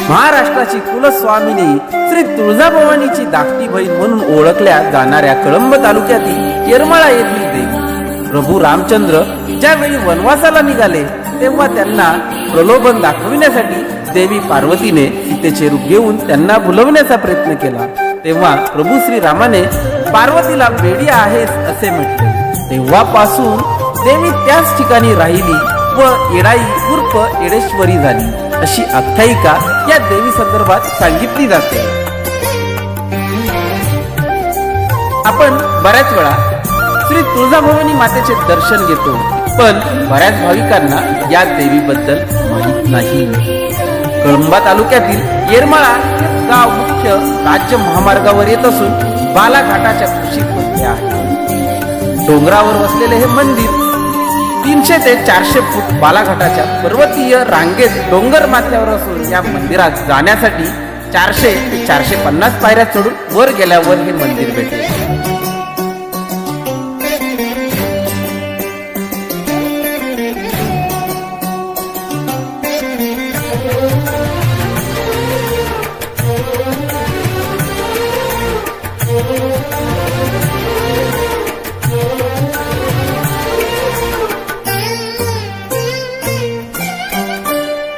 महाराष्ट्राची कुलस्वामिनी श्री तुळजाभवानीची धाकटी बहीण म्हणून ओळखल्या जाणाऱ्या कळंब तालुक्यातील येरमाळा येथील देवी प्रभू रामचंद्र ज्यावेळी वनवासाला निघाले तेव्हा त्यांना प्रलोभन दाखविण्यासाठी देवी पार्वतीने सीतेचे रूप घेऊन त्यांना भुलवण्याचा प्रयत्न केला। तेव्हा प्रभू श्री रामाने पार्वतीला वेडी आहेस असे म्हटले। तेव्हापासून देवी त्याच ठिकाणी राहिली व येडाई उर्फ येडेश्वरी झाली अशी आख्यायिका या देवी संदर्भात सांगितली जाते। आपण बऱ्याच वेळा श्री तुळजाभवानी मातेचे दर्शन घेतो, पण बऱ्याच भाविकांना या देवीबद्दल माहित नाही। कळंबा तालुक्यातील येरमाळा गाव मुख्य राज्य महामार्गावर येत असून बालाघाटाच्या कुशीत वसले आहे। डोंगरावर वसलेले हे मंदिर 300 ते 400 फूट बालाघाटाच्या पर्वतीय रांगेत डोंगर माथ्यावर असून या मंदिरात जाण्यासाठी 400 ते 450 पायऱ्या चढून वर गेल्यावर हे मंदिर भेटते।